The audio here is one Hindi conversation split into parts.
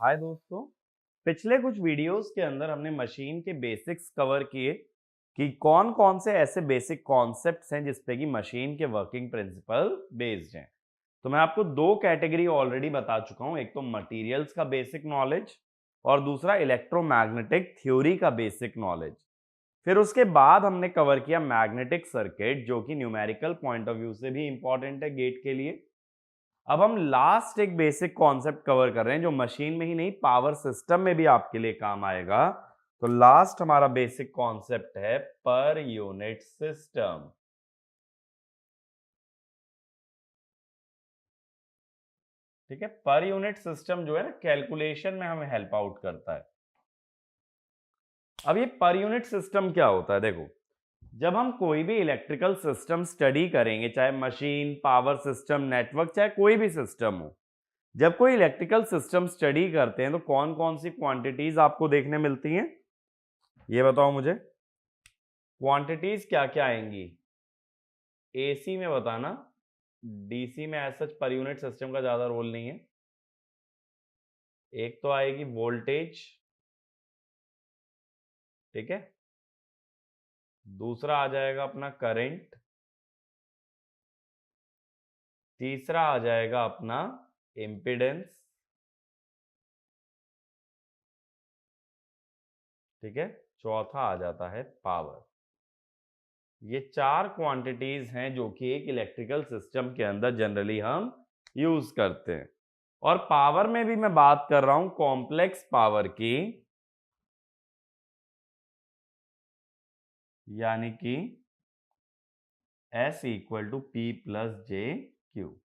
हाय दोस्तों, पिछले कुछ वीडियोस के अंदर हमने मशीन के बेसिक्स कवर किए कि कौन कौन से ऐसे बेसिक कॉन्सेप्ट्स हैं जिसपे कि मशीन के वर्किंग प्रिंसिपल बेस्ड हैं। तो मैं आपको दो कैटेगरी ऑलरेडी बता चुका हूं, एक तो मटेरियल्स का बेसिक नॉलेज और दूसरा इलेक्ट्रोमैग्नेटिक थ्योरी का बेसिक नॉलेज। फिर उसके बाद हमने कवर किया मैग्नेटिक सर्किट, जो कि न्यूमेरिकल पॉइंट ऑफ व्यू से भी इंपॉर्टेंट है गेट के लिए। अब हम लास्ट एक बेसिक कॉन्सेप्ट कवर कर रहे हैं जो मशीन में ही नहीं पावर सिस्टम में भी आपके लिए काम आएगा। तो लास्ट हमारा बेसिक कॉन्सेप्ट है पर यूनिट सिस्टम। ठीक है, पर यूनिट सिस्टम जो है ना कैलकुलेशन में हमें हेल्प आउट करता है। अब ये पर यूनिट सिस्टम क्या होता है, देखो जब हम कोई भी इलेक्ट्रिकल सिस्टम स्टडी करेंगे, चाहे मशीन, पावर सिस्टम, नेटवर्क, चाहे कोई भी सिस्टम हो, जब कोई इलेक्ट्रिकल सिस्टम स्टडी करते हैं तो कौन कौन सी क्वांटिटीज आपको देखने मिलती हैं, ये बताओ मुझे। क्वांटिटीज क्या क्या आएंगी? एसी में बताना, डीसी में as such per unit system का ज्यादा रोल नहीं है। एक तो आएगी वोल्टेज, ठीक है, दूसरा आ जाएगा अपना करंट, तीसरा आ जाएगा अपना इम्पीडेंस, ठीक है, चौथा आ जाता है पावर। ये चार क्वांटिटीज हैं जो कि एक इलेक्ट्रिकल सिस्टम के अंदर जनरली हम यूज करते हैं। और पावर में भी मैं बात कर रहा हूं कॉम्प्लेक्स पावर की, यानी कि S equal to P plus J Q,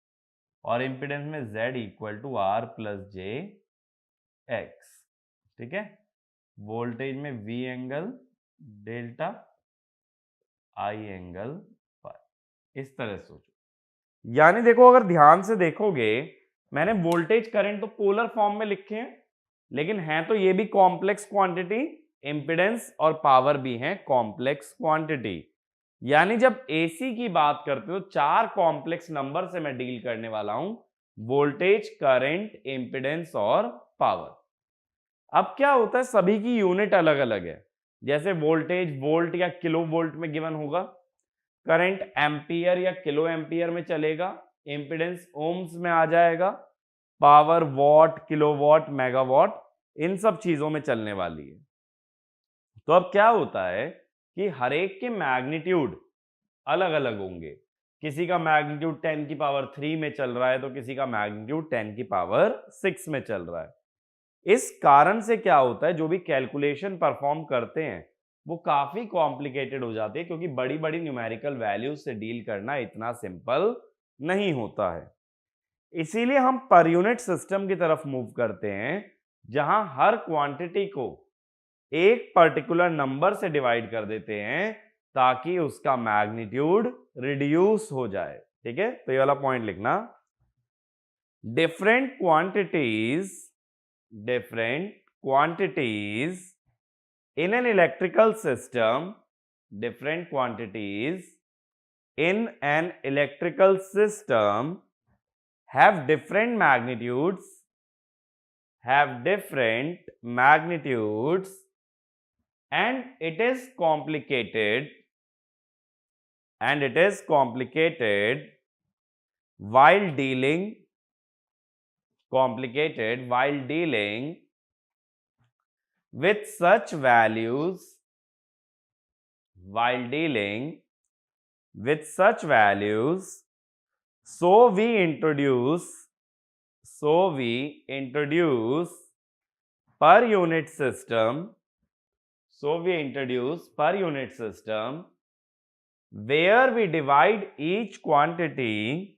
और इंपिडेंस में Z equal to R plus J X, ठीक है। वोल्टेज में V angle delta, I angle pi, इस तरह सोचो। यानी देखो अगर ध्यान से देखोगे, मैंने वोल्टेज करंट तो पोलर फॉर्म में लिखे हैं, लेकिन हैं तो ये भी कॉम्प्लेक्स क्वांटिटी, इंपिडेंस और पावर भी हैं कॉम्प्लेक्स क्वांटिटी। यानी जब एसी की बात करते हो, चार कॉम्प्लेक्स नंबर से मैं डील करने वाला हूं, वोल्टेज, करंट, इंपिडेंस और पावर। अब क्या होता है, सभी की यूनिट अलग अलग है। जैसे वोल्टेज वोल्ट या किलो वोल्ट में गिवन होगा, करंट एम्पियर या किलो एम्पियर में चलेगा, इंपिडेंस ओम्स में आ जाएगा, पावर वॉट, किलोवाट, मेगावाट, इन सब चीजों में चलने वाली है। तो अब क्या होता है कि हर एक के मैग्नीट्यूड अलग अलग होंगे। किसी का मैग्नीट्यूड 10 की पावर 3 में चल रहा है तो किसी का मैग्नीट्यूड 10 की पावर 6 में चल रहा है। इस कारण से क्या होता है, जो भी कैलकुलेशन परफॉर्म करते हैं वो काफी कॉम्प्लिकेटेड हो जाती है, क्योंकि बड़ी बड़ी न्यूमेरिकल वैल्यूज से डील करना इतना सिंपल नहीं होता है। इसीलिए हम पर यूनिट सिस्टम की तरफ मूव करते हैं, जहां हर क्वांटिटी को एक पर्टिकुलर नंबर से डिवाइड कर देते हैं ताकि उसका मैग्नीट्यूड रिड्यूस हो जाए। ठीक है, तो ये वाला पॉइंट लिखना। Different quantities in an electrical system, different quantities in an electrical system have different magnitudes, and it is complicated while dealing with such values, so we introduce per unit system where we divide each quantity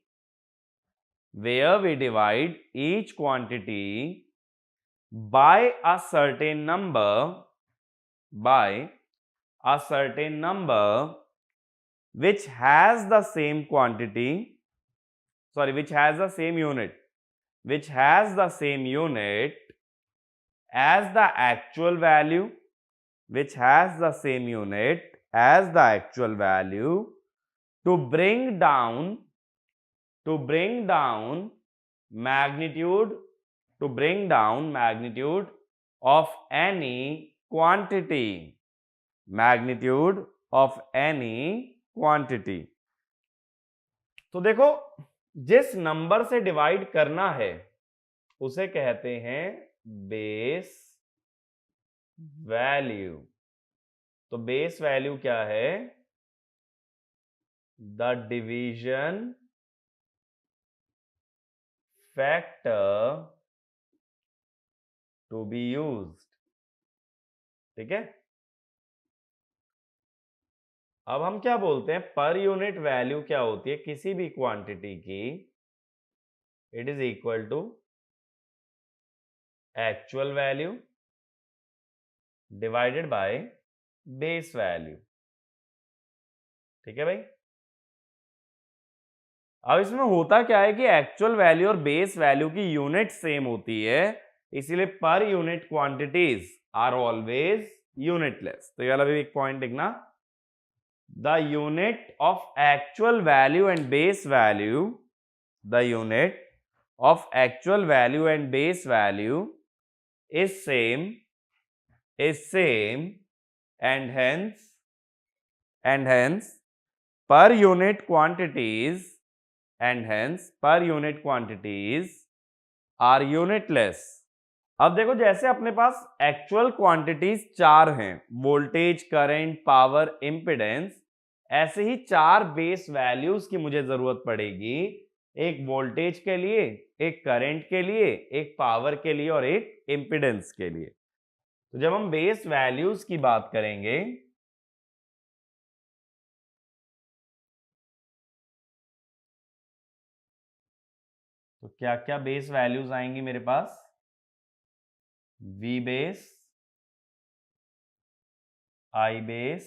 by a certain number which has the same unit as the actual value, to bring down magnitude to bring down magnitude of any quantity. Magnitude of any quantity. तो देखो, जिस नंबर से डिवाइड करना है उसे कहते हैं बेस वैल्यू। तो बेस वैल्यू क्या है? The division factor to be used. ठीक है, अब हम क्या बोलते हैं, पर यूनिट वैल्यू क्या होती है किसी भी क्वांटिटी की? It is equal to actual value divided by base value. ठीक है भाई। अब इसमें होता क्या है कि एक्चुअल वैल्यू और बेस वैल्यू की यूनिट सेम होती है, इसीलिए per unit quantities are always unitless. तो ये वाला भी एक पॉइंट लिखना, the unit of actual value and base value, the unit of actual value and base value is same and hence per unit quantities are unitless। अब देखो, जैसे अपने पास एक्चुअल क्वांटिटीज 4 हैं, वोल्टेज, करंट, पावर, इंपिडेंस, ऐसे ही 4 बेस वैल्यूज की मुझे जरूरत पड़ेगी, एक वोल्टेज के लिए, एक करंट के लिए, एक पावर के लिए और एक इंपिडेंस के लिए। तो जब हम बेस वैल्यूज की बात करेंगे तो क्या क्या बेस वैल्यूज आएंगी मेरे पास? V base, I base,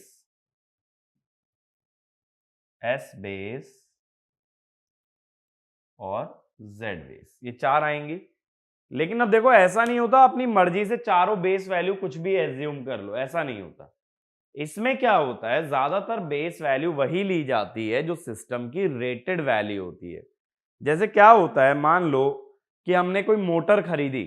S base और Z बेस, ये 4 आएंगी। लेकिन अब देखो, ऐसा नहीं होता अपनी मर्जी से चारों बेस वैल्यू कुछ भी एज्यूम कर लो, ऐसा नहीं होता। इसमें क्या होता है, ज्यादातर बेस वैल्यू वही ली जाती है जो सिस्टम की रेटेड वैल्यू होती है। जैसे क्या होता है, मान लो कि हमने कोई मोटर खरीदी,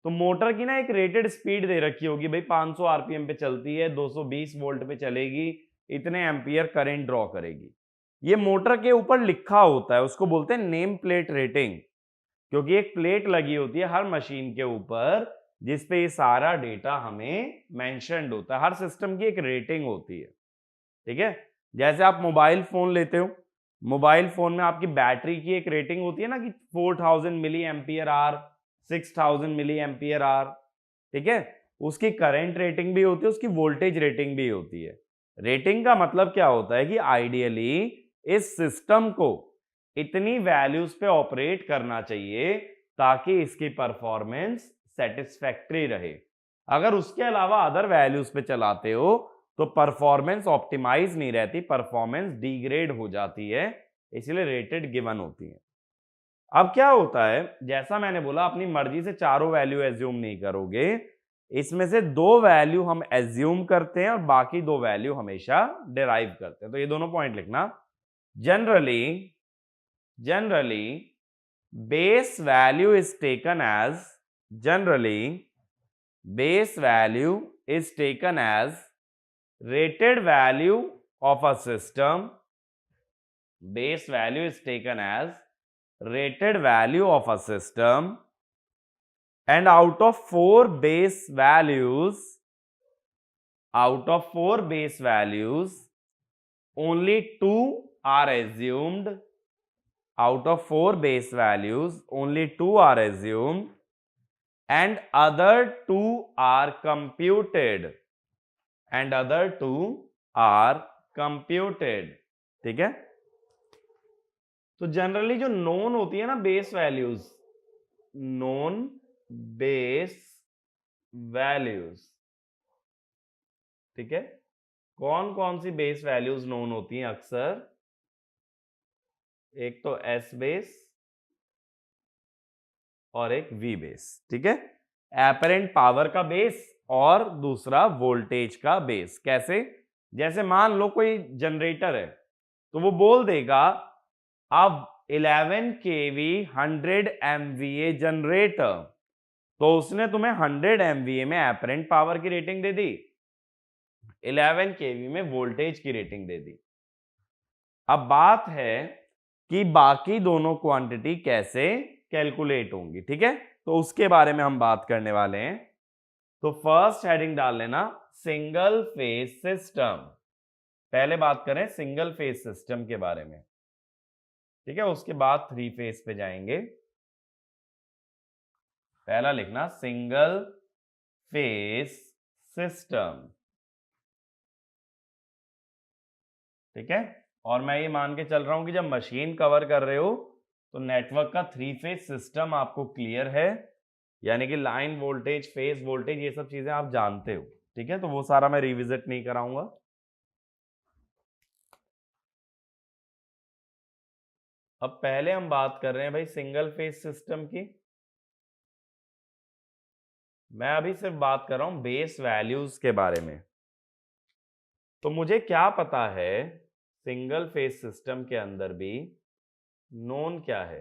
तो मोटर की ना एक रेटेड स्पीड दे रखी होगी, भाई 500 आरपीएम पे चलती है, 220 वोल्ट पे चलेगी, इतने एम्पियर करंट ड्रॉ करेगी। ये मोटर के ऊपर लिखा होता है, उसको बोलते हैं नेम प्लेट रेटिंग, क्योंकि एक प्लेट लगी होती है हर मशीन के ऊपर जिसपे ये सारा डेटा हमें मेंशन्ड होता है। हर सिस्टम की एक रेटिंग होती है। ठीक है, जैसे आप मोबाइल फोन लेते हो, मोबाइल फोन में आपकी बैटरी की एक रेटिंग होती है ना कि 4000 milli ampere hour, 6000 milli ampere hour. ठीक है, उसकी करंट रेटिंग भी होती है, उसकी वोल्टेज रेटिंग भी होती है। रेटिंग का मतलब क्या होता है कि आइडियली इस सिस्टम को इतनी वैल्यूज पे ऑपरेट करना चाहिए ताकि इसकी परफॉर्मेंस सेटिस्फैक्टरी रहे। अगर उसके अलावा अदर वैल्यूज पे चलाते हो तो परफॉर्मेंस ऑप्टिमाइज नहीं रहती, परफॉर्मेंस डिग्रेड हो जाती है, इसलिए रेटेड गिवन होती है। अब क्या होता है, जैसा मैंने बोला, अपनी मर्जी से चारों वैल्यू एज्यूम नहीं करोगे, इसमें से 2 वैल्यू हम एज्यूम करते हैं और बाकी 2 वैल्यू हमेशा डिराइव करते हैं। तो ये दोनों पॉइंट लिखना। generally base value is taken as rated value of a system. Base value is taken as rated value of a system, and out of 4 base values, only 2 are assumed. Out of 4 base values, only 2 are assumed and other 2 are computed. ठीक है, तो जनरली जो नोन होती है ना base values, known base values, ठीक है, कौन कौन सी बेस वैल्यूज नोन होती हैं अक्सर? एक तो एस बेस और एक वी बेस। ठीक है, एपरेंट पावर का बेस और दूसरा वोल्टेज का बेस। कैसे? जैसे मान लो कोई जनरेटर है तो वो बोल देगा अब 11 kV 100 MVA जनरेटर, तो उसने तुम्हें 100 MVA में एपरेंट पावर की रेटिंग दे दी, 11 kV में वोल्टेज की रेटिंग दे दी। अब बात है कि बाकी दोनों क्वांटिटी कैसे कैलकुलेट होंगी, ठीक है, तो उसके बारे में हम बात करने वाले हैं। तो फर्स्ट हेडिंग डाल लेना सिंगल फेज सिस्टम। पहले बात करें सिंगल फेज सिस्टम के बारे में, ठीक है, उसके बाद 3 फेज पे जाएंगे। पहला लिखना सिंगल फेज सिस्टम, ठीक है। और मैं ये मान के चल रहा हूं कि जब मशीन कवर कर रहे हो तो नेटवर्क का 3 फेज सिस्टम आपको क्लियर है, यानी कि लाइन वोल्टेज, फेज वोल्टेज, ये सब चीजें आप जानते हो, ठीक है, तो वो सारा मैं रिविजिट नहीं कराऊंगा। अब पहले हम बात कर रहे हैं भाई सिंगल फेज सिस्टम की। मैं अभी सिर्फ बात कर रहा हूं बेस वैल्यूज के बारे में। तो मुझे क्या पता है सिंगल फेज सिस्टम के अंदर भी नोन क्या है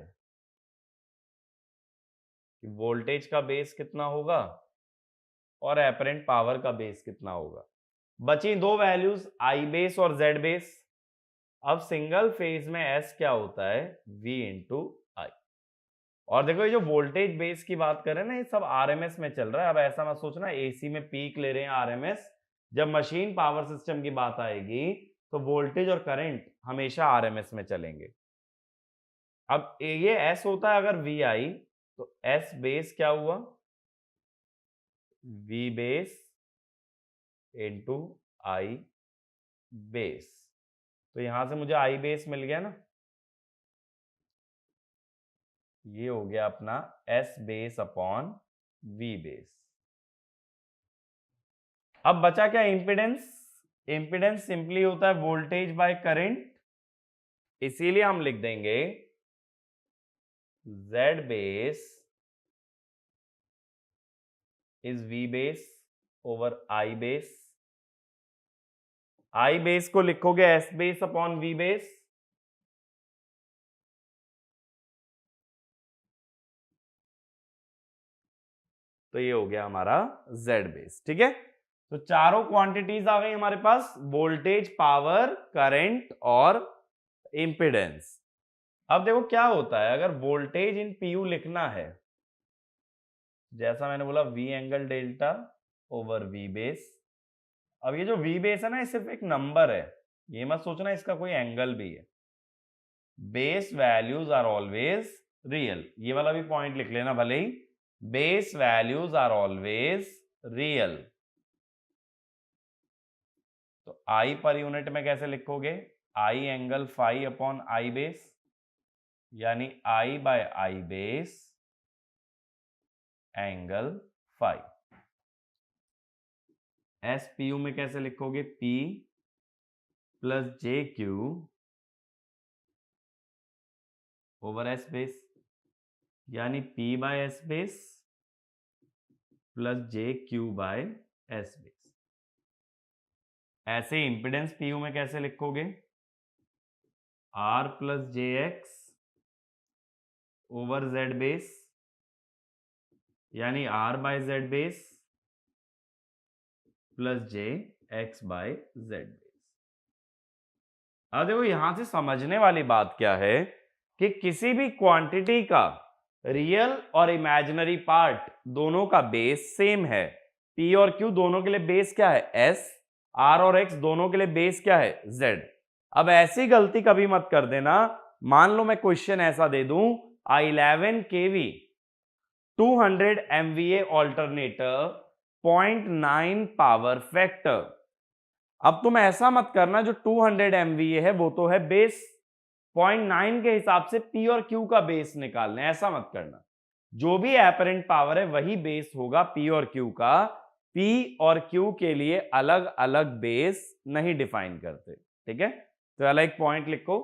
कि वोल्टेज का बेस कितना होगा और एपरेंट पावर का बेस कितना होगा। बची दो वैल्यूज आई बेस और जेड बेस। अब सिंगल फेज में एस क्या होता है, V इंटू आई। और देखो ये जो वोल्टेज बेस की बात करें ना, ये सब आरएमएस में चल रहा है। अब ऐसा मत सोचना एसी में पीक ले रहे हैं आरएमएस। जब मशीन पावर सिस्टम की बात आएगी तो वोल्टेज और करंट हमेशा आरएमएस में चलेंगे। अब ये एस होता है अगर वी आई, तो एस बेस क्या हुआ, वी बेस इंटू आई बेस। तो यहां से मुझे आई बेस मिल गया ना, ये हो गया अपना S base upon V base. अब बचा क्या, इंपिडेंस। इंपिडेंस सिंपली होता है वोल्टेज बाय करंट, इसीलिए हम लिख देंगे Z base is V base over I base. I base को लिखोगे S base upon V base, तो ये हो गया हमारा Z बेस, ठीक है। तो चारों क्वांटिटीज आ गई हमारे पास, वोल्टेज, पावर, करंट और इंपिडेंस। अब देखो क्या होता है अगर वोल्टेज इन पीयू लिखना है, जैसा मैंने बोला V angle delta over V base. अब ये जो V बेस है ना, ये सिर्फ एक नंबर है, ये मत सोचना इसका कोई एंगल भी है। Base values are always real, ये वाला भी पॉइंट लिख लेना भले ही, base values are always real. तो I पर यूनिट में कैसे लिखोगे, I angle phi upon I base, यानी I by I base angle phi. S P U में कैसे लिखोगे, P plus J Q over S base, यानी P by S base plus J Q by S base. ऐसे इंपिडेंस पीयू में कैसे लिखोगे, R plus J X over Z base, यानी R by Z base plus J X by Z base. अब देखो यहां से समझने वाली बात क्या है कि किसी भी क्वांटिटी का रियल और इमेजिनरी पार्ट दोनों का बेस सेम है। P और Q दोनों के लिए बेस क्या है, S। R और X दोनों के लिए बेस क्या है, Z। अब ऐसी गलती कभी मत कर देना, मान लो मैं क्वेश्चन ऐसा दे दूं, 11 kV 200 MVA alternator 0.9 power factor. अब तुम ऐसा मत करना, जो 200 MVA है वो तो है बेस, 0.9 के हिसाब से P और Q का बेस निकालना है, ऐसा मत करना। जो भी एपरेंट पावर है वही बेस होगा P और Q का। P और Q के लिए अलग अलग बेस नहीं डिफाइन करते, ठीक है। तो अलग एक पॉइंट लिखो,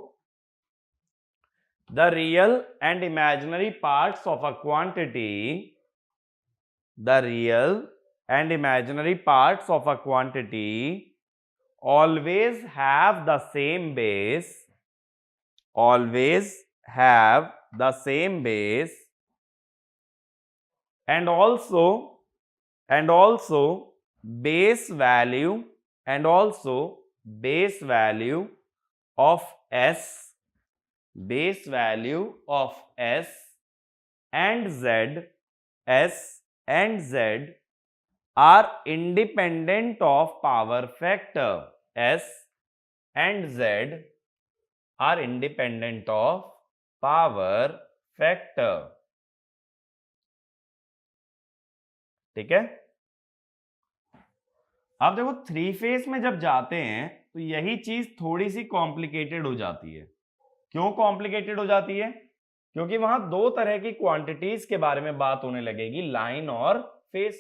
the real and imaginary parts of a quantity, the real and imaginary parts of a quantity always have the same base, always have the same base and also and also base value of s and z are independent of power factor. S and z are independent of power factor. ठीक है। अब देखो थ्री फेज में जब जाते हैं तो यही चीज थोड़ी सी कॉम्प्लिकेटेड हो जाती है। क्यों कॉम्प्लिकेटेड हो जाती है? क्योंकि वहां दो तरह की क्वांटिटीज के बारे में बात होने लगेगी, लाइन और फेज।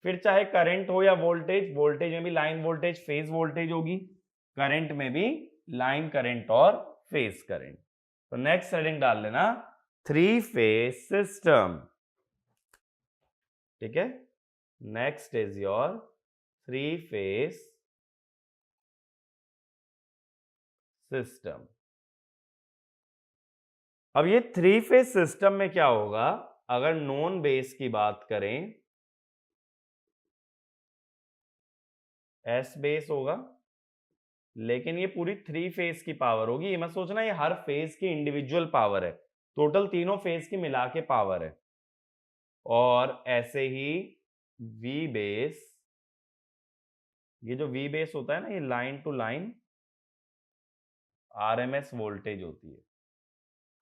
फिर चाहे करंट हो या वोल्टेज, वोल्टेज में भी लाइन वोल्टेज फेज वोल्टेज होगी, करंट में भी लाइन करंट और फेज करंट। तो नेक्स्ट हेडिंग डाल लेना थ्री फेज सिस्टम। ठीक है, next is your three phase system. अब ये थ्री फेज सिस्टम में क्या होगा, अगर नॉन बेस की बात करें, एस बेस होगा, लेकिन ये पूरी थ्री फेज की पावर होगी। ये मत सोचना ये हर फेज की इंडिविजुअल पावर है, टोटल तीनों फेज की मिला के पावर है। और ऐसे ही वी बेस, ये जो वी बेस होता है ना, ये line to line RMS voltage होती है।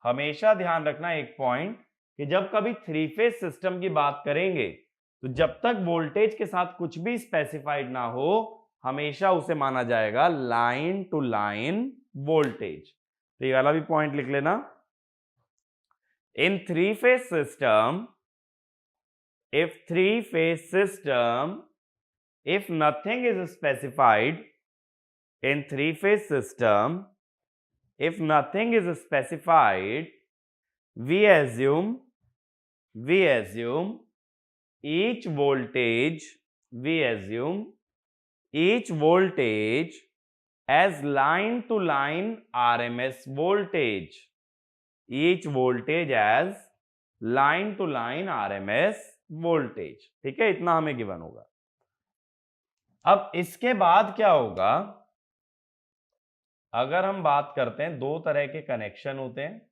हमेशा ध्यान रखना एक पॉइंट कि जब कभी थ्री फेज सिस्टम की बात करेंगे तो जब तक वोल्टेज के साथ कुछ भी स्पेसिफाइड ना हो, हमेशा उसे माना जाएगा लाइन टू लाइन वोल्टेज। तो ये वाला भी पॉइंट लिख लेना। In three phase system, if three phase system, if nothing is specified in three phase system, if nothing is specified, we assume each voltage as line to line RMS voltage, each voltage as line to line RMS voltage. ठीक है, इतना हमें गिवन होगा। अब इसके बाद क्या होगा, अगर हम बात करते हैं, दो तरह के कनेक्शन होते हैं,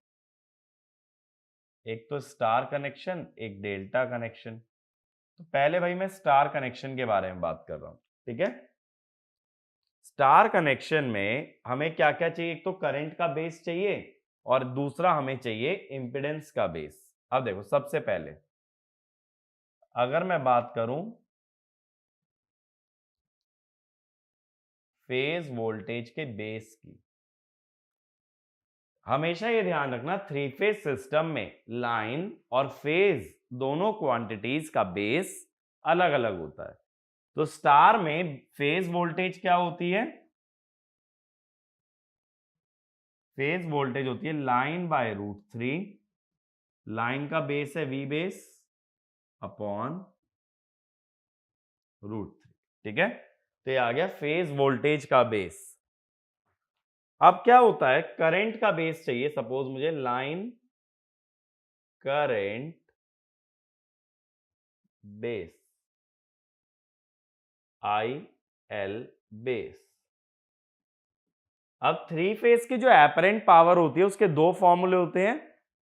एक तो स्टार कनेक्शन, एक डेल्टा कनेक्शन। तो पहले भाई मैं स्टार कनेक्शन के बारे में बात कर रहा हूं। ठीक है, स्टार कनेक्शन में हमें क्या क्या चाहिए, एक तो करंट का बेस चाहिए और दूसरा हमें चाहिए इंपेडेंस का बेस। अब देखो, सबसे पहले अगर मैं बात करूं फेज वोल्टेज के बेस की, हमेशा ये ध्यान रखना थ्री फेज सिस्टम में लाइन और फेज दोनों क्वांटिटीज का बेस अलग अलग होता है। तो स्टार में फेज वोल्टेज क्या होती है, फेज वोल्टेज होती है लाइन बाय √3, लाइन का बेस है वी बेस अपॉन √3। ठीक है, तो ये आ गया फेज वोल्टेज का बेस। अब क्या होता है, करंट का बेस चाहिए, सपोज मुझे line current base IL base. अब थ्री फेज की जो एपरेंट पावर होती है उसके दो फॉर्मूले होते हैं,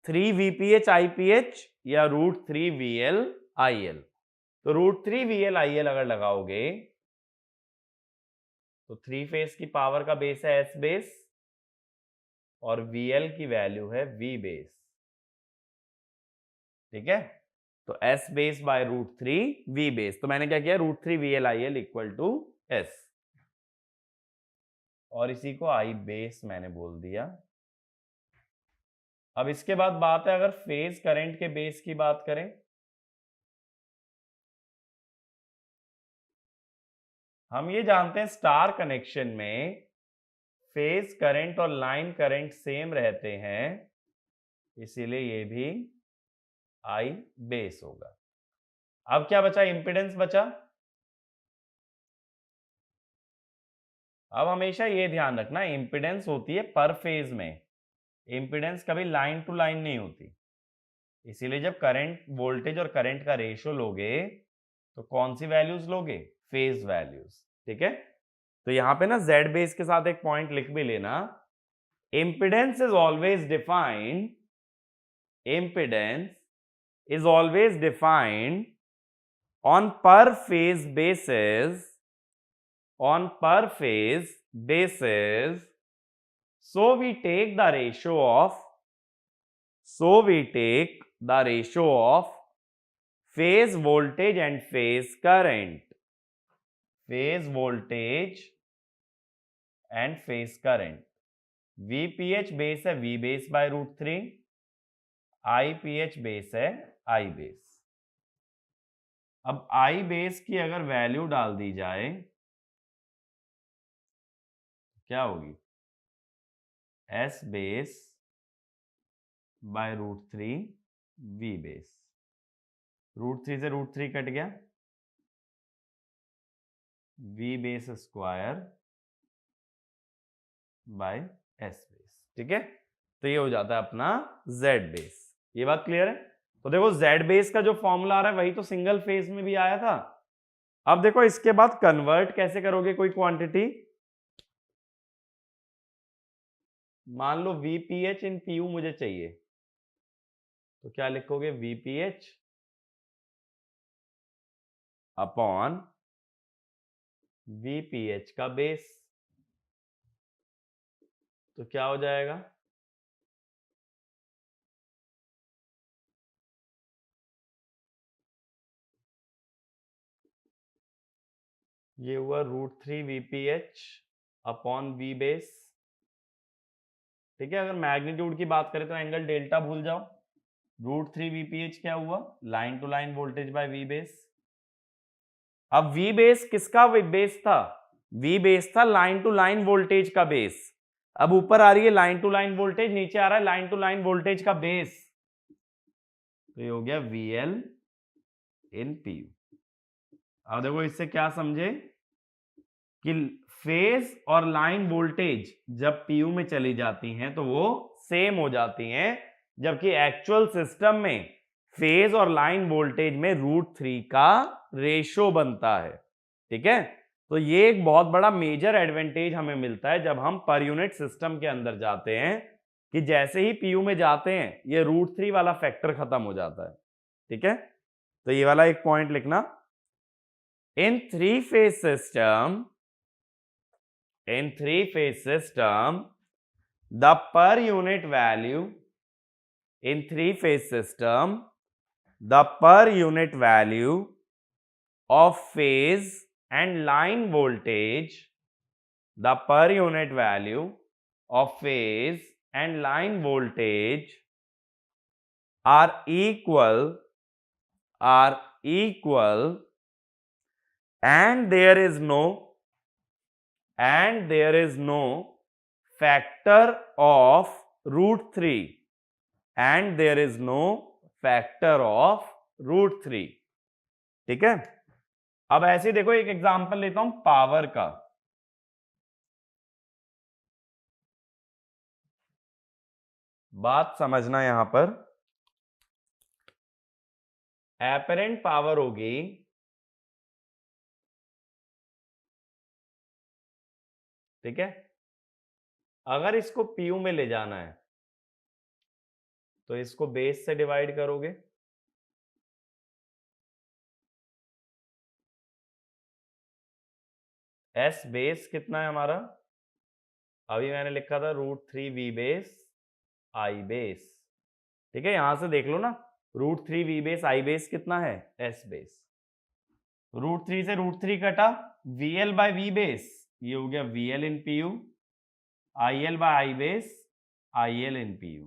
3 VPH IPH या √3 VL IL। तो √3 VL IL अगर लगाओगे तो थ्री फेज की पावर का बेस है S बेस और VL की वैल्यू है V बेस। ठीक है, तो S base by √3 V base. तो मैंने क्या किया, √3 VL IL equal to S, और इसी को I बेस मैंने बोल दिया। अब इसके बाद बात है, अगर फेज करंट के बेस की बात करें, हम ये जानते हैं स्टार कनेक्शन में फेज करंट और लाइन करंट सेम रहते हैं, इसीलिए ये भी I बेस होगा। अब क्या बचा, इंपेडेंस बचा। अब हमेशा ये ध्यान रखना, इंपेडेंस होती है पर फेज में, इंपेडेंस कभी लाइन टू लाइन नहीं होती। इसीलिए जब करंट वोल्टेज और करंट का रेशियो लोगे तो कौन सी वैल्यूज लोगे? Phase values. ठीक है, तो यहां पे ना जेड बेस के साथ एक पॉइंट लिख भी लेना, impedance is always defined, impedance is always defined on per phase basis, on per phase basis, so we take the ratio of, so we take the ratio of phase voltage and phase current, phase voltage and phase current। VPH base है V base by √3, IPH base है I बेस। अब I बेस की अगर वैल्यू डाल दी जाए क्या होगी? S base by √3 V base. √3 से √3 कट गया, V base square by S base. ठीक है, तो ये हो जाता है अपना Z बेस। ये बात क्लियर है? तो देखो Z बेस का जो फॉर्मूला आ रहा है वही तो सिंगल फेज में भी आया था। अब देखो इसके बाद कन्वर्ट कैसे करोगे कोई क्वांटिटी? मान लो VPH इन PU मुझे चाहिए, तो क्या लिखोगे? VPH अपॉन VPH का बेस, तो क्या हो जाएगा? ये हुआ √3 VPH अपॉन V बेस। ठीक है, अगर मैग्नीट्यूड की बात करें तो एंगल डेल्टा भूल जाओ। √3 VPH क्या हुआ? Line to line voltage by V base. अब V बेस किसका बेस था? V बेस था लाइन टू लाइन वोल्टेज का बेस। अब ऊपर आ रही है लाइन टू लाइन वोल्टेज, नीचे आ रहा है लाइन टू लाइन वोल्टेज का बेस, तो ये हो गया VL इन PU। अब देखो इससे क्या समझे कि फेज और लाइन वोल्टेज जब PU में चली जाती हैं तो वो सेम हो जाती हैं, जबकि एक्चुअल सिस्टम में फेज और लाइन वोल्टेज में √3 का रेशो बनता है। ठीक है, तो ये एक बहुत बड़ा मेजर एडवांटेज हमें मिलता है जब हम पर यूनिट सिस्टम के अंदर जाते हैं, कि जैसे ही PU में जाते हैं ये √3 वाला फैक्टर खत्म हो जाता है। ठीक है, तो ये वाला एक पॉइंट लिखना। In three phase system, in three-phase system, the per unit value, in three-phase system, the per unit value of phase and line voltage, the per unit value of phase and line voltage are equal, and there is no factor of √3, and there is no factor of √3। ठीक है, अब ऐसे देखो एक एग्जांपल लेता हूं पावर का। बात समझना, यहां पर एपरेंट पावर होगी ठीक है, अगर इसको PU में ले जाना है तो इसको बेस से डिवाइड करोगे, S बेस कितना है हमारा? अभी मैंने लिखा था √3 V बेस I बेस। ठीक है, यहां से देख लो ना, √3 V बेस I बेस कितना है? S base. √3 से √3 कटा, VL बाय V बेस, ये हो गया VL in PU, IL by I base, IL in PU।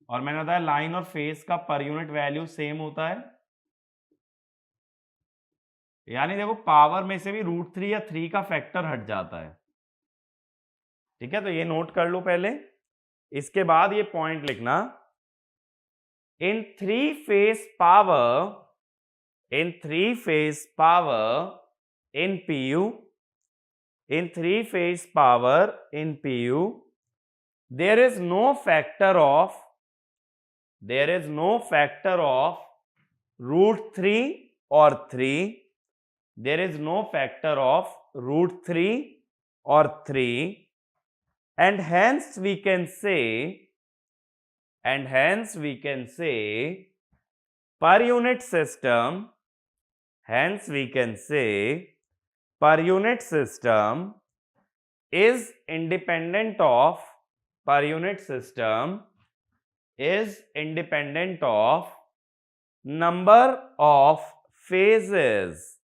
और मैंने बताया लाइन और फेस का पर यूनिट वैल्यू सेम होता है, यानी देखो पावर में से भी √3 या 3 का फैक्टर हट जाता है। ठीक है, तो ये नोट कर लो पहले। इसके बाद ये पॉइंट लिखना, in three phase power in PU, in three phase power in PU, there is no factor of there is no factor of √3 or 3, there is no factor of √3 or 3, and hence we can say per unit system, hence we can say per unit system is independent of, per unit system is independent of number of phases,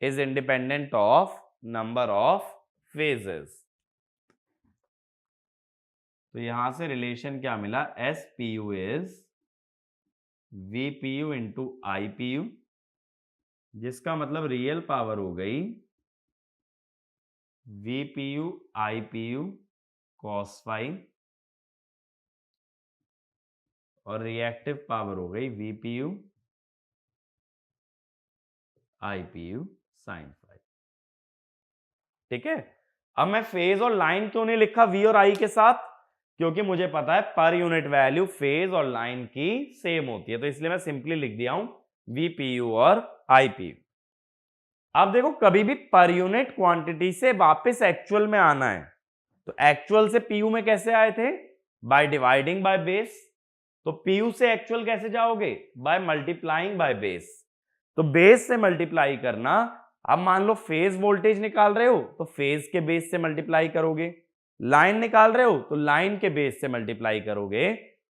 is independent of number of phases. तो यहां से रिलेशन क्या मिला, SPU is VPU into IPU, जिसका मतलब रियल पावर हो गई VPU IPU cos phi और रिएक्टिव पावर हो गई VPU IPU sin phi। ठीक है, अब मैं फेज और लाइन क्यों नहीं लिखा V और I के साथ, क्योंकि मुझे पता है पर यूनिट वैल्यू फेज और लाइन की सेम होती है, तो इसलिए मैं सिंपली लिख दिया हूं VPU और IPU। अब देखो, कभी भी पर यूनिट क्वांटिटी से वापस एक्चुअल में आना है, तो एक्चुअल से PU में कैसे आए थे, बाय डिवाइडिंग बाय बेस। तो PU से एक्चुअल कैसे जाओगे, बाय मल्टीप्लाइंग बाय बेस। तो बेस से मल्टीप्लाई करना, अब मान लो फेज वोल्टेज निकाल रहे हो तो फेज के बेस से मल्टीप्लाई करोगे, लाइन निकाल रहे हो तो लाइन के बेस से मल्टीप्लाई करोगे,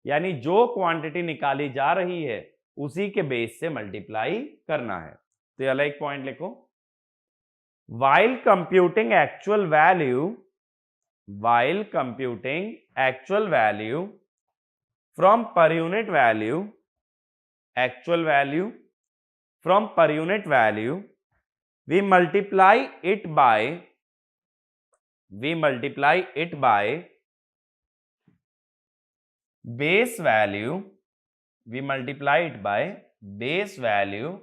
यानी जो क्वांटिटी निकाली जा रही है उसी के बेस से मल्टीप्लाई करना है। तो ये अलग एक पॉइंट लिखो, while computing actual value from per unit value, actual value from per unit value, we multiply it by base value, we multiply it by base value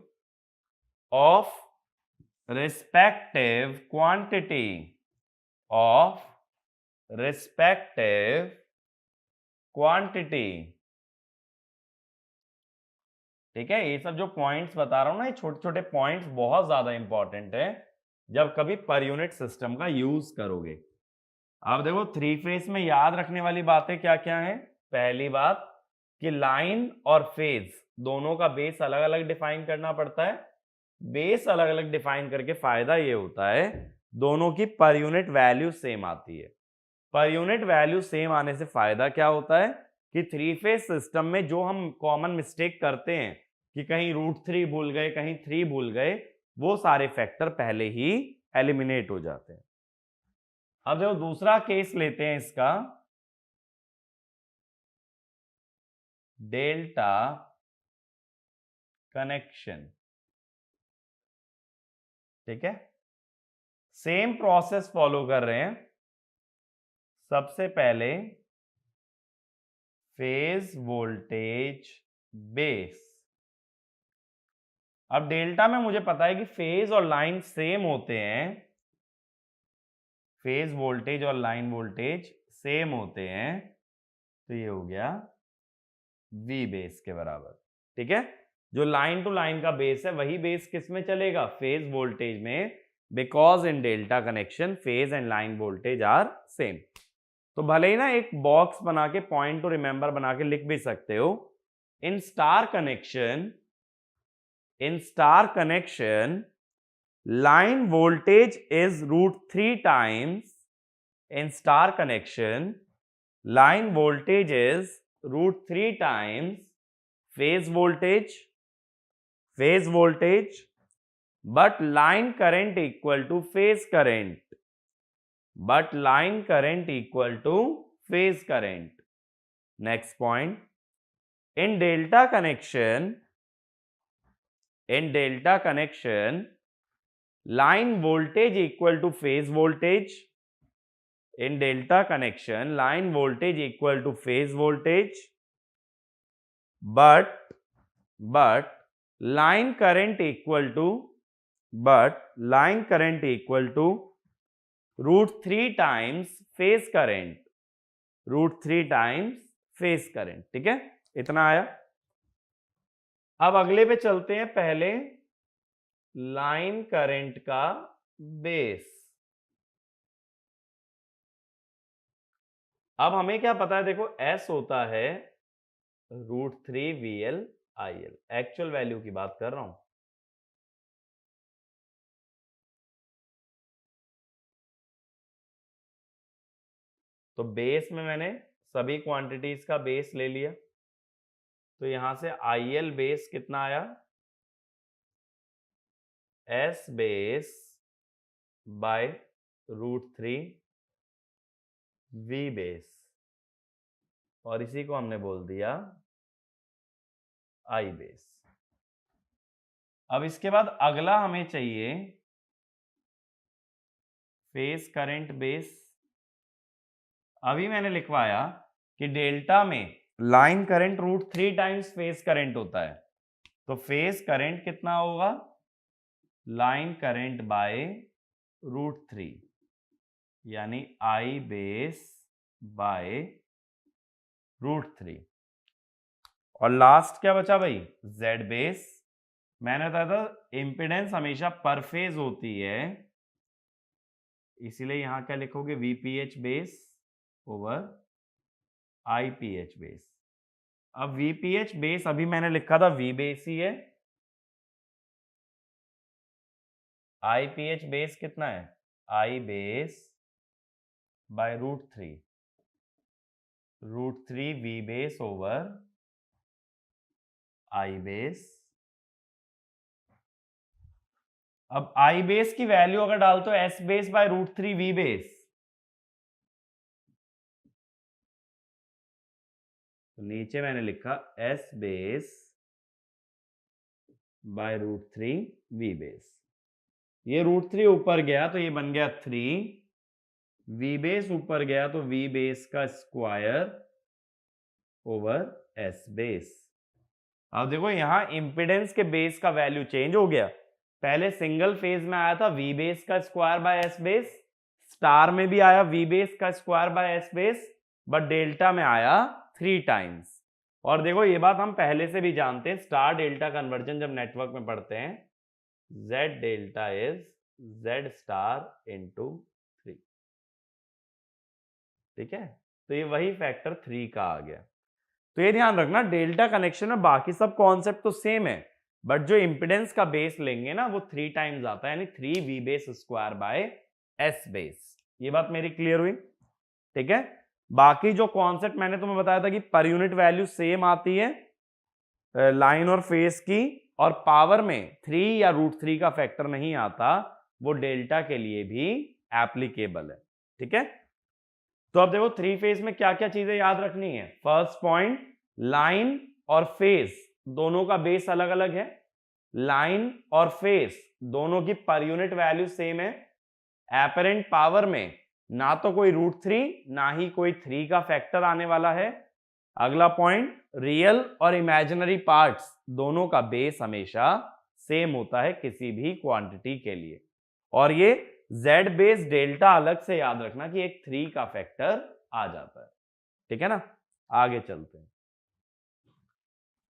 of respective quantity, of respective quantity। ठीक है, ये सब जो पॉइंट्स बता रहा हूं ना, ये छोटे छोटे पॉइंट्स बहुत ज्यादा इंपॉर्टेंट है जब कभी पर यूनिट सिस्टम का यूज करोगे। अब देखो, थ्री फेज में याद रखने वाली बातें क्या क्या है। पहली बात कि लाइन और फेज दोनों का बेस अलग अलग डिफाइन करना पड़ता है। बेस अलग अलग डिफाइन करके फायदा ये होता है दोनों की पर यूनिट वैल्यू सेम आती है। पर यूनिट वैल्यू सेम आने से फायदा क्या होता है कि थ्री फेज सिस्टम में जो हम कॉमन मिस्टेक करते हैं कि कहीं √3 भूल गए, कहीं 3 भूल गए, वो सारे फैक्टर पहले ही एलिमिनेट हो जाते हैं। अब जो दूसरा केस लेते हैं इसका, डेल्टा कनेक्शन। ठीक है, सेम प्रोसेस फॉलो कर रहे हैं। सबसे पहले फेज वोल्टेज बेस। अब डेल्टा में मुझे पता है कि फेज और लाइन सेम होते हैं, फेज वोल्टेज और लाइन वोल्टेज सेम होते हैं, तो ये हो गया V बेस के बराबर। ठीक है, जो लाइन टू लाइन का बेस है वही बेस किस में चलेगा, फेज वोल्टेज में, because in delta connection phase and line voltage are same. तो भले ही ना एक बॉक्स बना के पॉइंट टू रिमेंबर बना के लिख भी सकते हो, in star connection line voltage is √3 times, in star connection line voltage is √3 times phase voltage, but line current equal to phase current, next point, in delta connection line voltage equal to phase voltage, in delta connection line voltage equal to phase voltage, but line current equal to √3 times phase current, ठीक है। इतना आया। अब अगले पे चलते हैं, पहले लाइन करंट का बेस। अब हमें क्या पता है, देखो S होता है √3 VL/IL, एक्चुअल वैल्यू की बात कर रहा हूं। तो बेस में मैंने सभी क्वांटिटीज का बेस ले लिया, तो यहां से IL बेस कितना आया, S base by √3 V base, और इसी को हमने बोल दिया I बेस। अब इसके बाद अगला हमें चाहिए फेज करंट बेस। अभी मैंने लिखवाया कि डेल्टा में line current √3 times phase current होता है, तो फेज करंट कितना होगा, लाइन करंट बाय √3, यानी I बेस बाय √3। और लास्ट क्या बचा भाई, Z बेस। मैंने बताया था इंपेडेंस हमेशा पर फेज होती है, इसीलिए यहां क्या लिखोगे, VPH base over IPH base. अब VPH बेस अभी मैंने लिखा था V बेस ही है, IPH बेस कितना है, I base by √3 V base over I base. अब I बेस की वैल्यू अगर डालते हो S base by √3 V base, तो नीचे मैंने लिखा S base by √3 V base. ये √3 ऊपर गया तो ये बन गया 3, V बेस ऊपर गया तो V बेस का स्क्वायर ओवर S बेस। अब देखो यहां इंपेडेंस के बेस का वैल्यू चेंज हो गया, पहले सिंगल फेज में आया था V बेस का square by S base, star में भी आया V बेस का square by S base, but delta में आया 3 टाइम्स। और देखो ये बात हम पहले से भी जानते हैं, स्टार डेल्टा कन्वर्जन जब नेटवर्क में पढ़ते हैं, Z delta is Z star into 3, ठीक है। तो ये वही फैक्टर 3 का आ गया। तो ये ध्यान रखना, डेल्टा कनेक्शन में बाकी सब कॉन्सेप्ट तो सेम है, बट जो इंपेडेंस का बेस लेंगे ना वो 3 टाइम्स आता है, यानी 3V base square by S base. ये बात मेरी क्लियर हुई, ठीक है। बाकी जो कॉन्सेप्ट मैंने तुम्हें बताया था कि पर यूनिट वैल्यू सेम आती है लाइन और फेस की, और पावर में 3 या √3 का फैक्टर नहीं आता, वो डेल्टा के लिए भी एप्लीकेबल है, ठीक है। तो अब देखो 3 फेज में क्या क्या चीजें याद रखनी है। फर्स्ट पॉइंट, लाइन और फेस दोनों का बेस अलग अलग है, लाइन और फेस दोनों की पर यूनिट वैल्यू सेम है, एपरेंट पावर में ना तो कोई √3 ना ही कोई 3 का फैक्टर आने वाला है। अगला पॉइंट, रियल और इमेजिनरी पार्ट्स दोनों का बेस हमेशा सेम होता है किसी भी क्वांटिटी के लिए। और ये Z बेस डेल्टा अलग से याद रखना कि एक 3 का फैक्टर आ जाता है, ठीक है ना। आगे चलते हैं।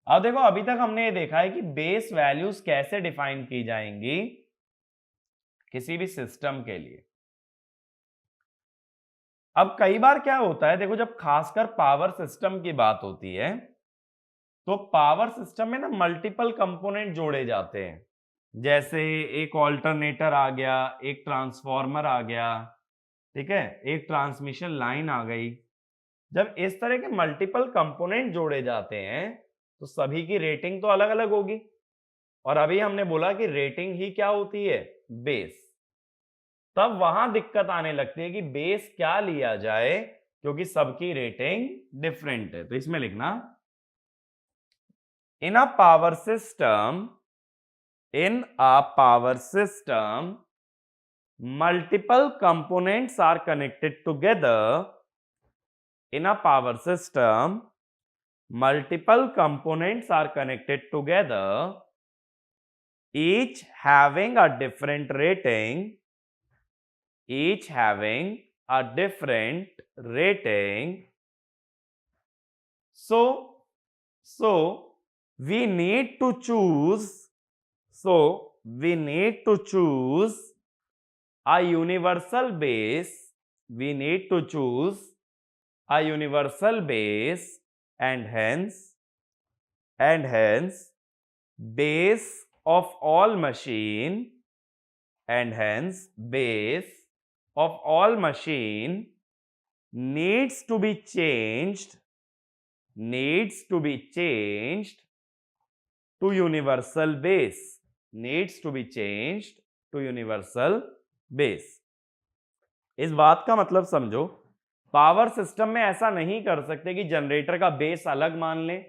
अब देखो अभी तक हमने ये देखा है कि बेस वैल्यूज कैसे डिफाइन की जाएंगी किसी भी सिस्टम के लिए। अब कई बार क्या होता है, देखो जब खासकर पावर सिस्टम की बात होती है, तो पावर सिस्टम में ना मल्टीपल कंपोनेंट जोड़े जाते हैं, जैसे एक ऑल्टरनेटर आ गया, एक ट्रांसफॉर्मर आ गया, ठीक है, एक ट्रांसमिशन लाइन आ गई। जब इस तरह के मल्टीपल कंपोनेंट जोड़े जाते हैं तो सभी की रेटिंग तो अलग अलग होगी, और अभी हमने बोला कि रेटिंग ही क्या होती है, बेस। तब वहां दिक्कत आने लगती है कि बेस क्या लिया जाए, क्योंकि सबकी रेटिंग डिफरेंट है। तो इसमें लिखना, in a power system, in a power system, multiple components are connected together. In a power system, multiple components are connected together, each having a different rating, each having a different rating. So So we need to choose a universal base. We need to choose a universal base, and hence base of all machine, and hence base of all machine needs to be changed to universal base, needs to be changed to universal base. इस बात का मतलब समझो, पावर सिस्टम में ऐसा नहीं कर सकते कि जनरेटर का बेस अलग मान लें,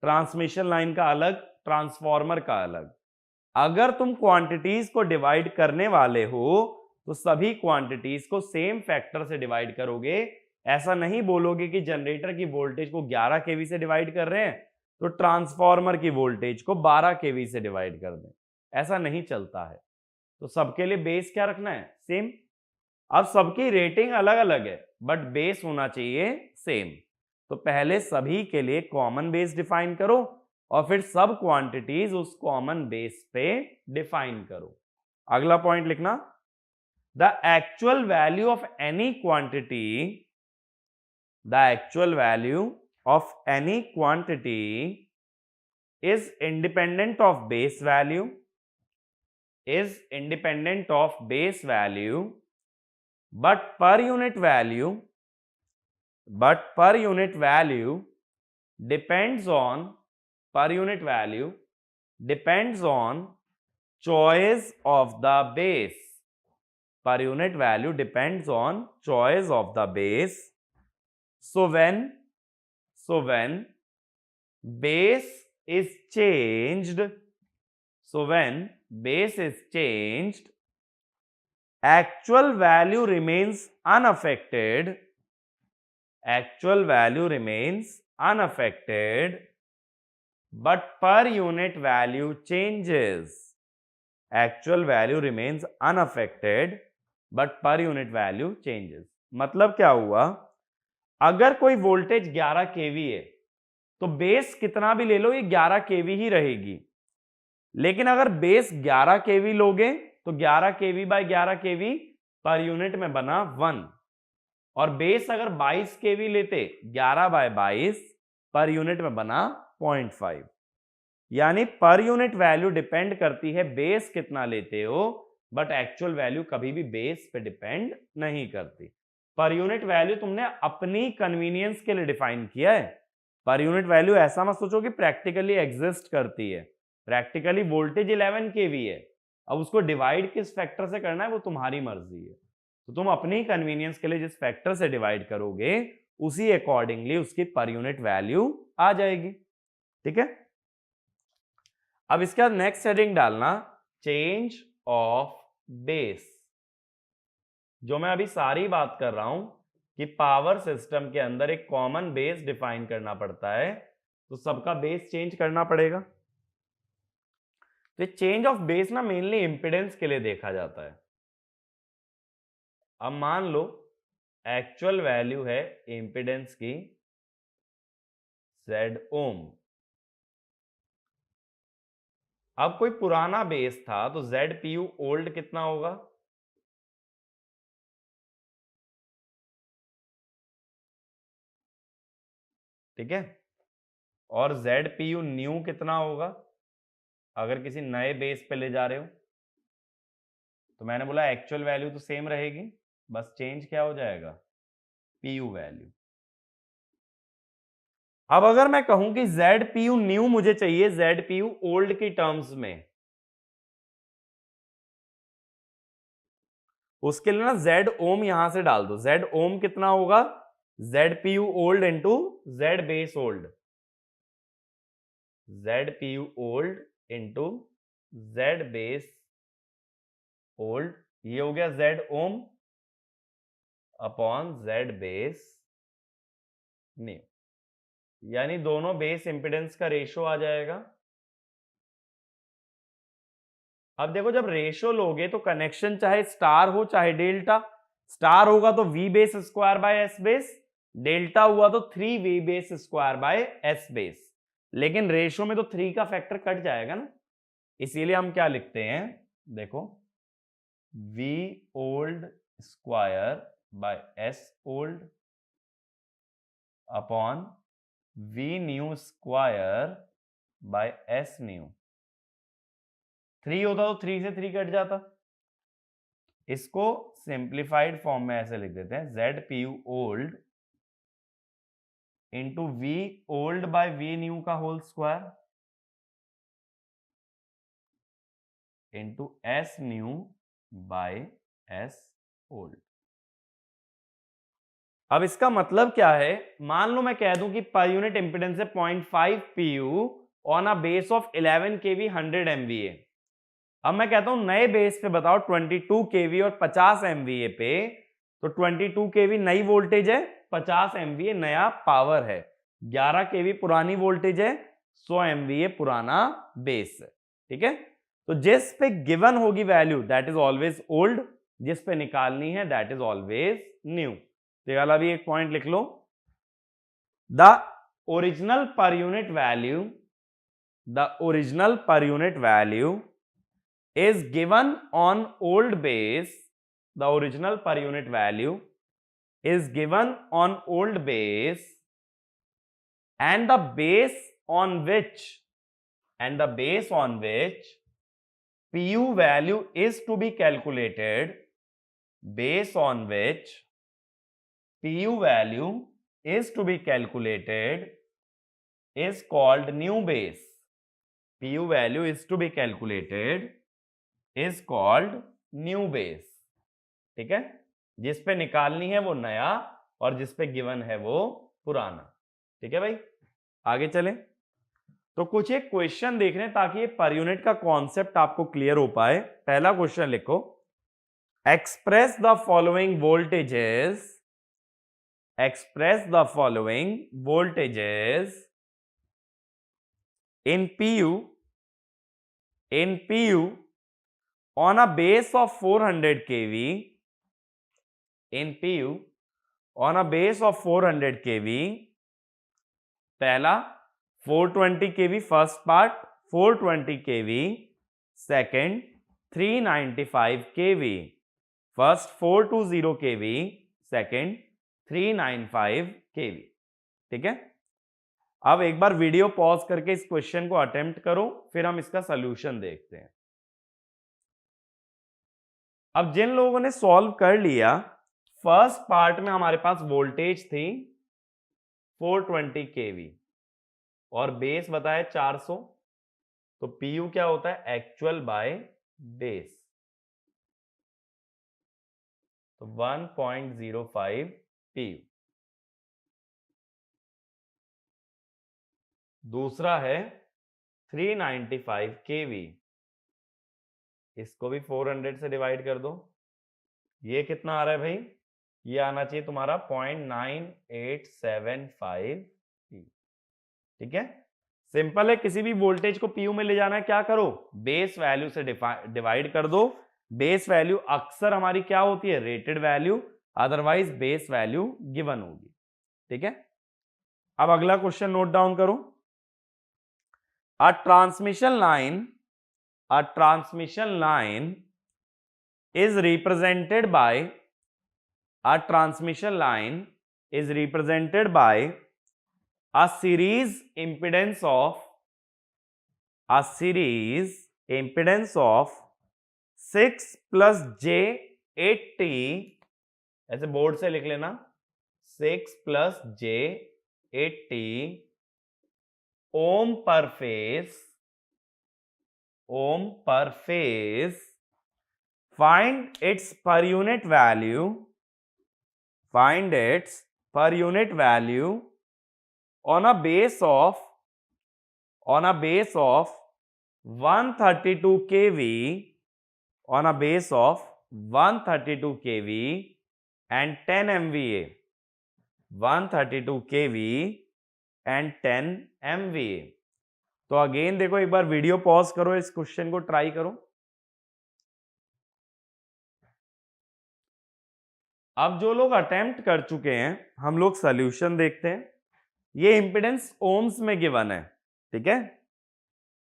ट्रांसमिशन लाइन का अलग, ट्रांसफॉर्मर का अलग। अगर तुम क्वांटिटीज को डिवाइड करने वाले हो तो सभी क्वांटिटीज को सेम फैक्टर से डिवाइड करोगे। ऐसा नहीं बोलोगे कि जनरेटर की वोल्टेज को 11 केवी से डिवाइड कर रहे हैं तो ट्रांसफॉर्मर की वोल्टेज को 12 केवी से डिवाइड कर दें, ऐसा नहीं चलता है। तो सबके लिए बेस क्या रखना है? सेम। अब सबकी रेटिंग अलग अलग है बट बेस होना चाहिए सेम। तो पहले सभी के लिए कॉमन बेस डिफाइन करो और फिर सब क्वांटिटीज उस कॉमन बेस पे डिफाइन करो। अगला पॉइंट लिखना, the actual value of any quantity, the actual value of any quantity is independent of base value, is independent of base value, but per unit value depends on choice of the base. Per unit value depends on choice of the base. So when base is changed, actual value remains unaffected, but per unit value changes. Actual value remains unaffected but per unit value changes. मतलब क्या हुआ, अगर कोई वोल्टेज 11 केवी है तो बेस कितना भी ले लो ये 11 केवी ही रहेगी। लेकिन अगर बेस 11 केवी लोगे तो 11 केवी बाय 11 केवी पर यूनिट में बना 1, और बेस अगर 22 केवी लेते 11 बाय 22 पर यूनिट में बना 0.5। यानी पर यूनिट वैल्यू डिपेंड करती है बेस कितना लेते हो, बट एक्चुअल वैल्यू कभी भी बेस पे डिपेंड नहीं करती। पर यूनिट वैल्यू तुमने अपनी कन्वीनियंस के लिए डिफाइन किया है। पर यूनिट वैल्यू ऐसा मत सोचो कि प्रैक्टिकली एग्जिस्ट करती है। प्रैक्टिकली वोल्टेज 11 केवी है, अब उसको डिवाइड किस फैक्टर से करना है वो तुम्हारी मर्जी है। तो तुम अपनी कन्वीनियंस के लिए जिस फैक्टर से डिवाइड करोगे उसी अकॉर्डिंगली उसकी पर यूनिट वैल्यू आ जाएगी। ठीक है, अब इसके बाद नेक्स्ट हेडिंग डालना चेंज ऑफ बेस। जो मैं अभी सारी बात कर रहा हूं कि पावर सिस्टम के अंदर एक कॉमन बेस डिफाइन करना पड़ता है, तो सबका बेस चेंज करना पड़ेगा। तो चेंज ऑफ बेस ना मेनली इंपीडेंस के लिए देखा जाता है। अब मान लो एक्चुअल वैल्यू है इंपीडेंस की Z ओम। अब कोई पुराना बेस था तो ZPU ओल्ड कितना होगा? ठीक है, और ZPU न्यू कितना होगा अगर किसी नए बेस पे ले जा रहे हो? तो मैंने बोला एक्चुअल वैल्यू तो सेम रहेगी, बस चेंज क्या हो जाएगा? PU value. अब अगर मैं कहूं कि ZPU न्यू मुझे चाहिए ZPU ओल्ड की टर्म्स में, उसके लिए ना Z ओम यहां से डाल दो। Z ओम कितना होगा? ZPU old into Z base old, ZPU old into Z base old, ये हो गया Z ओम अपॉन Z बेस न्यू। यानी दोनों बेस इंपीडेंस का रेशो आ जाएगा। अब देखो जब रेशो लोगे तो कनेक्शन चाहे स्टार हो चाहे डेल्टा, स्टार होगा तो V base square by S base, delta हुआ तो 3V base square by S base. लेकिन रेशो में तो 3 का फैक्टर कट जाएगा ना, इसीलिए हम क्या लिखते हैं, देखो V old square by S old upon V new square by S new. 3 होता तो 3 से 3 कट जाता। इसको सिंप्लीफाइड फॉर्म में ऐसे लिख देते हैं, Z PU old into V old by V new का whole square into S new by S old. अब इसका मतलब क्या है, मान लो मैं कह दूं कि पर यूनिट इंपेडेंस है 0.5 PU on a base of 11 kV 100 MVA। अब मैं कहता हूं नए बेस पे बताओ 22 kV और 50 MVA पे, तो 22 kV नई वोल्टेज है, 50 MVA नया पावर है, 11 kV पुरानी वोल्टेज है, 100 MVA पुराना बेस है। ठीक है, तो जिस पे गिवन होगी value that is always old, जिस पे निकालनी है दैट इज ऑलवेज न्यू। तो ये वाला भी एक पॉइंट लिख लो, the original per unit value, the original per unit value is given on old base, the original per unit value is given on old base and the base on which PU value is to be calculated, base on which PU value is to be calculated is called new base. PU value is to be calculated is called new base। ठीक है, जिस पे निकालनी है वो नया और जिस पे गिवन है वो पुराना। ठीक है भाई, आगे चलें। तो कुछ एक क्वेश्चन देख रहे हैं ताकि ये पर यूनिट का कॉन्सेप्ट आपको क्लियर हो पाए। पहला क्वेश्चन लिखो, express the following voltages, express the following voltages in PU on a base of 400 kV, in PU on a base of 400 kV। पहला 420 kV first part, 420 kV second 395 kV, first 420 kV second 395 kV। ठीक है, अब एक बार वीडियो पॉज करके इस क्वेश्चन को अटेम्प्ट करो, फिर हम इसका सॉल्यूशन देखते हैं। अब जिन लोगों ने सॉल्व कर लिया, फर्स्ट पार्ट में हमारे पास वोल्टेज थी 420 kV और बेस बताया 400, तो पीयू क्या होता है, एक्चुअल बाय बेस, तो 1.05 पीयू। दूसरा है 395 kV, इसको भी 400 से डिवाइड कर दो, ये कितना आ रहा है भाई, ये आना चाहिए तुम्हारा 0.9875 पी। ठीक है, सिंपल है, किसी भी वोल्टेज को पीयू में ले जाना है, क्या करो, बेस वैल्यू से डिवाइड कर दो। बेस वैल्यू अक्सर हमारी क्या होती है, rated value, otherwise base value given होगी। ठीक है, अब अगला क्वेश्चन नोट डाउन करो। अ transmission line is represented by a transmission line is represented by a series impedance of 6 plus j 8t, ऐसे बोर्ड से लिख लेना, 6 plus j 8t ओम पर phase, find its per unit value on a base of 132 kV, on a base of 132 kV and 10 MVA, 132 kV and 10 MVA। तो अगेन देखो, एक बार वीडियो पॉज करो, इस क्वेश्चन को ट्राई करो। अब जो लोग अटेम्प्ट कर चुके हैं, हम लोग सॉल्यूशन देखते हैं। ये इंपेडेंस ओम्स में गिवन है, ठीक है।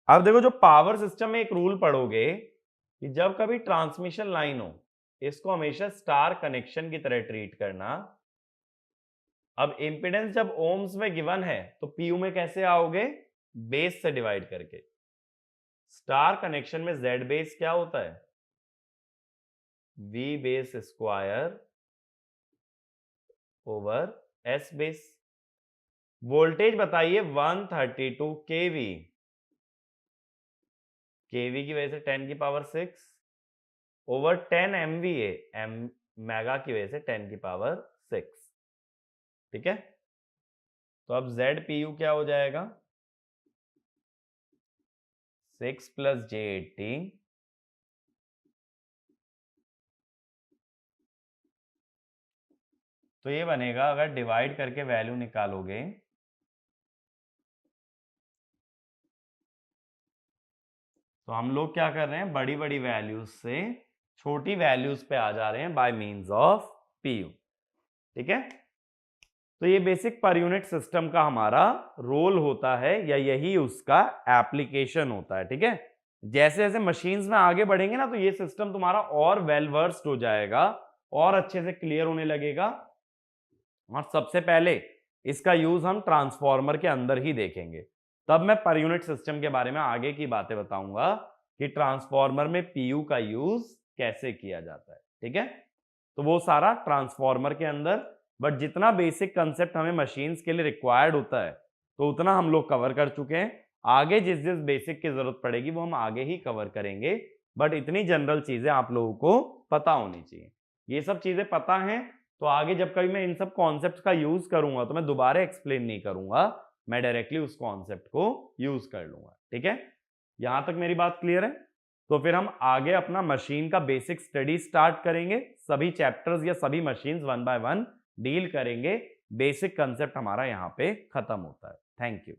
अब देखो जो पावर सिस्टम में एक रूल पढ़ोगे कि जब कभी ट्रांसमिशन लाइन हो इसको हमेशा स्टार कनेक्शन की तरह ट्रीट करना। अब इंपेडेंस जब ओम्स में गिवन है तो पीयू में कैसे आओगे, बेस से डिवाइड करके। स्टार कनेक्शन में जेड बेस क्या होता है, V base square over S base. Voltage बताइए 132 केवी, केवी की वजह से 10 की पावर 6 ओवर 10 MVA, मेगा की वजह से 10 की पावर 6। ठीक है, तो अब ZPU क्या हो जाएगा, 6 + J80 तो ये बनेगा, अगर डिवाइड करके वैल्यू निकालोगे तो हम लोग क्या कर रहे हैं, बड़ी बड़ी वैल्यूज से छोटी वैल्यूज पे आ जा रहे हैं बाय मींस ऑफ पीयू। ठीक है, तो ये बेसिक पर यूनिट सिस्टम का हमारा रोल होता है या यही उसका एप्लीकेशन होता है। ठीक है, जैसे जैसे मशीन्स में आगे बढ़ेंगे ना तो ये सिस्टम तुम्हारा और वेल वर्स्ड हो जाएगा और अच्छे से क्लियर होने लगेगा। और सबसे पहले इसका यूज हम ट्रांसफॉर्मर के अंदर ही देखेंगे, तब मैं पर यूनिट सिस्टम के बारे में आगे की बातें बताऊंगा कि ट्रांसफॉर्मर में पीयू का यूज कैसे किया जाता है। ठीक है, तो वो सारा ट्रांसफॉर्मर के अंदर, बट जितना बेसिक कंसेप्ट हमें मशीन्स के लिए रिक्वायर्ड होता है तो उतना हम लोग कवर कर चुके हैं। आगे जिस जिस बेसिक की जरूरत पड़ेगी वो हम आगे ही कवर करेंगे, बट इतनी जनरल चीजें आप लोगों को पता होनी चाहिए। ये सब चीजें पता हैं तो आगे जब कभी मैं इन सब कॉन्सेप्ट का यूज करूंगा तो मैं दोबारा एक्सप्लेन नहीं करूंगा, मैं डायरेक्टली उस कॉन्सेप्ट को यूज कर लूंगा। ठीक है, यहां तक मेरी बात क्लियर है? तो फिर हम आगे अपना मशीन का बेसिक स्टडी स्टार्ट करेंगे, सभी चैप्टर्स या सभी मशीन्स 1 बाय 1 डील करेंगे। बेसिक कंसेप्ट हमारा यहां पे खत्म होता है। Thank you.